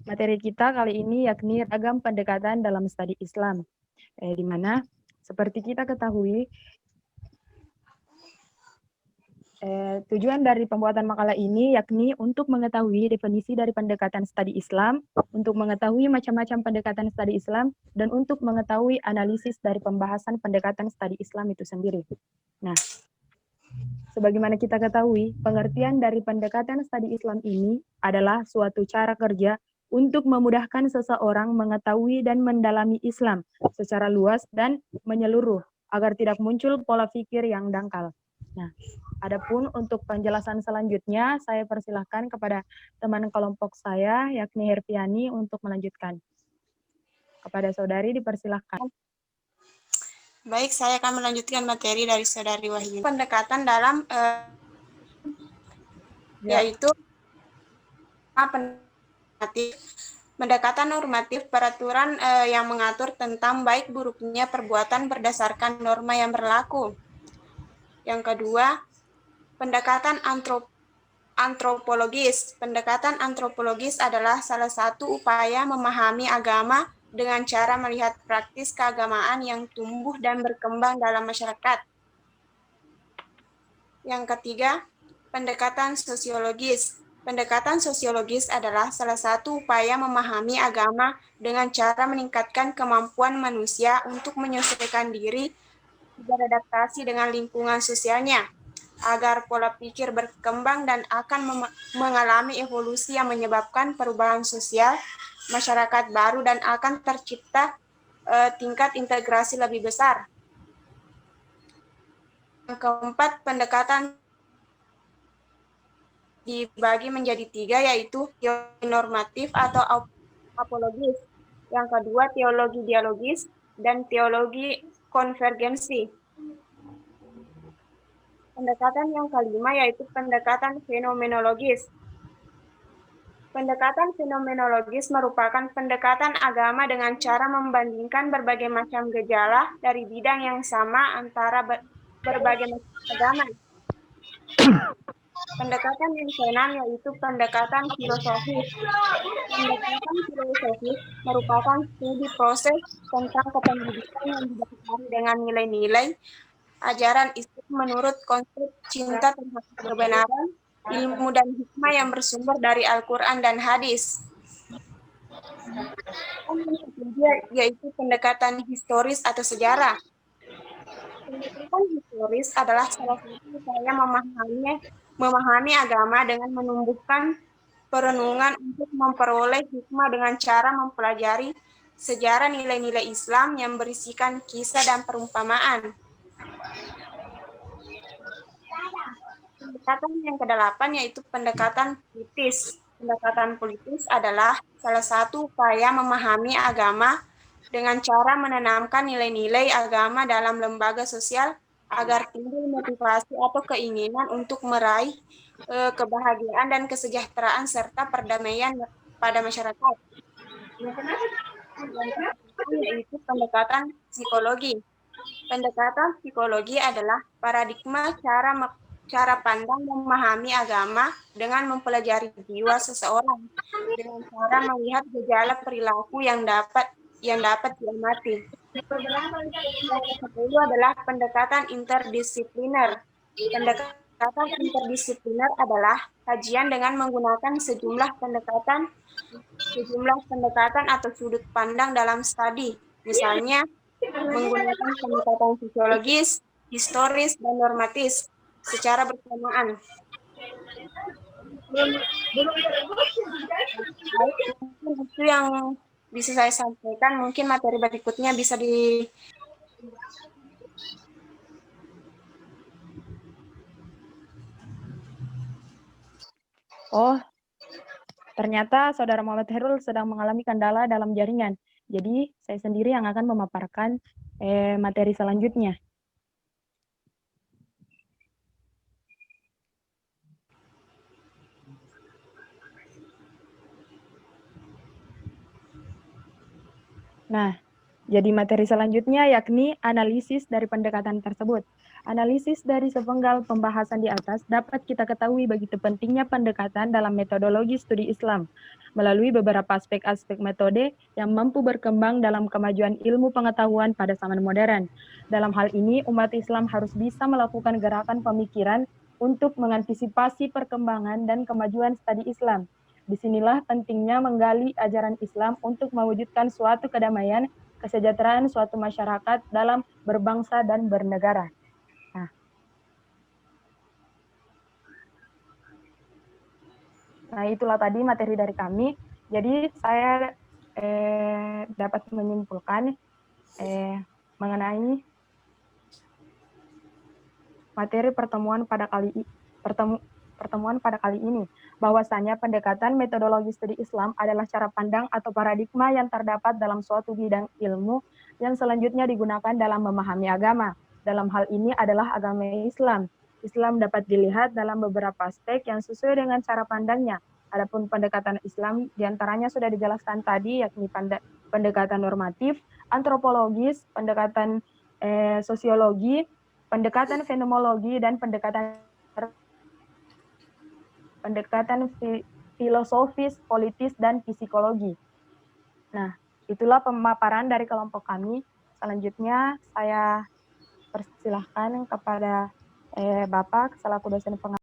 Materi kita kali ini yakni ragam pendekatan dalam studi Islam, di mana seperti kita ketahui, tujuan dari pembuatan makalah ini yakni untuk mengetahui definisi dari pendekatan studi Islam, untuk mengetahui macam-macam pendekatan studi Islam, dan untuk mengetahui analisis dari pembahasan pendekatan studi Islam itu sendiri. Nah, sebagaimana kita ketahui, pengertian dari pendekatan studi Islam ini adalah suatu cara kerja untuk memudahkan seseorang mengetahui dan mendalami Islam secara luas dan menyeluruh, agar tidak muncul pola pikir yang dangkal. Nah, adapun untuk penjelasan selanjutnya, saya persilahkan kepada teman kelompok saya, yakni Herfiani, untuk melanjutkan. Kepada saudari dipersilahkan. Baik, saya akan melanjutkan materi dari Saudari Wahyu. Pendekatan dalam yaitu pendekatan normatif peraturan yang mengatur tentang baik buruknya perbuatan berdasarkan norma yang berlaku. Yang kedua, pendekatan antropologis. Pendekatan antropologis adalah salah satu upaya memahami agama dengan cara melihat praktis keagamaan yang tumbuh dan berkembang dalam masyarakat. Yang ketiga, pendekatan sosiologis. Pendekatan sosiologis adalah salah satu upaya memahami agama dengan cara meningkatkan kemampuan manusia untuk menyesuaikan diri, beradaptasi dengan lingkungan sosialnya, agar pola pikir berkembang dan akan mengalami evolusi yang menyebabkan perubahan sosial, masyarakat baru, dan akan tercipta tingkat integrasi lebih besar. Yang keempat, pendekatan dibagi menjadi 3, yaitu teologi normatif atau apologis. Yang kedua, teologi dialogis, dan teologi konvergensi. Pendekatan yang kelima yaitu pendekatan fenomenologis. Pendekatan fenomenologis merupakan pendekatan agama dengan cara membandingkan berbagai macam gejala dari bidang yang sama antara berbagai macam agama. Pendekatan yang keenam yaitu pendekatan filosofis. Pendekatan filosofis merupakan studi proses tentang kependidikan yang didasari dengan nilai-nilai ajaran Islam menurut konsep cinta terhadap kebenaran, ilmu dan hikmah yang bersumber dari Al-Quran dan hadis. Yang ketiga yaitu pendekatan historis atau sejarah. Pendekatan historis adalah salah satu upaya memahami agama dengan menumbuhkan perenungan untuk memperoleh hikmah dengan cara mempelajari sejarah nilai-nilai Islam yang berisikan kisah dan perumpamaan. Pendekatan yang kedelapan yaitu pendekatan politis. Pendekatan politis adalah salah satu upaya memahami agama dengan cara menanamkan nilai-nilai agama dalam lembaga sosial agar timbul motivasi atau keinginan untuk meraih kebahagiaan dan kesejahteraan serta perdamaian pada masyarakat. Yaitu pendekatan psikologi. Pendekatan psikologi adalah paradigma cara pandang memahami agama dengan mempelajari jiwa seseorang dengan cara melihat gejala perilaku yang dapat diamati. Yang ke-10 adalah pendekatan interdisipliner. Pendekatan interdisipliner adalah kajian dengan menggunakan sejumlah pendekatan atau sudut pandang dalam studi. Misalnya, menggunakan pendekatan sosiologis, historis, dan normatis secara bersamaan. Itu yang bisa saya sampaikan. Mungkin materi berikutnya bisa di... Oh, ternyata Saudara Muhammad Herul sedang mengalami kendala dalam jaringan. Jadi, saya sendiri yang akan memaparkan materi selanjutnya. Nah, Jadi materi selanjutnya yakni analisis dari pendekatan tersebut. Analisis dari sepenggal pembahasan di atas dapat kita ketahui begitu pentingnya pendekatan dalam metodologi studi Islam melalui beberapa aspek-aspek metode yang mampu berkembang dalam kemajuan ilmu pengetahuan pada zaman modern. Dalam hal ini, umat Islam harus bisa melakukan gerakan pemikiran untuk mengantisipasi perkembangan dan kemajuan studi Islam. Disinilah pentingnya menggali ajaran Islam untuk mewujudkan suatu kedamaian kesejahteraan suatu masyarakat dalam berbangsa dan bernegara. Nah, itulah tadi materi dari kami. Jadi saya dapat menyimpulkan mengenai materi pertemuan pada kali ini, bahwasanya pendekatan metodologi studi Islam adalah cara pandang atau paradigma yang terdapat dalam suatu bidang ilmu yang selanjutnya digunakan dalam memahami agama. Dalam hal ini adalah agama Islam. Islam dapat dilihat dalam beberapa aspek yang sesuai dengan cara pandangnya. Adapun pendekatan Islam diantaranya sudah dijelaskan tadi, yakni pendekatan normatif, antropologis, pendekatan sosiologi, pendekatan fenomenologi, dan pendekatan filosofis, politis, dan psikologi. Nah, itulah pemaparan dari kelompok kami. Selanjutnya, saya persilahkan kepada Bapak selaku dosen pengajar.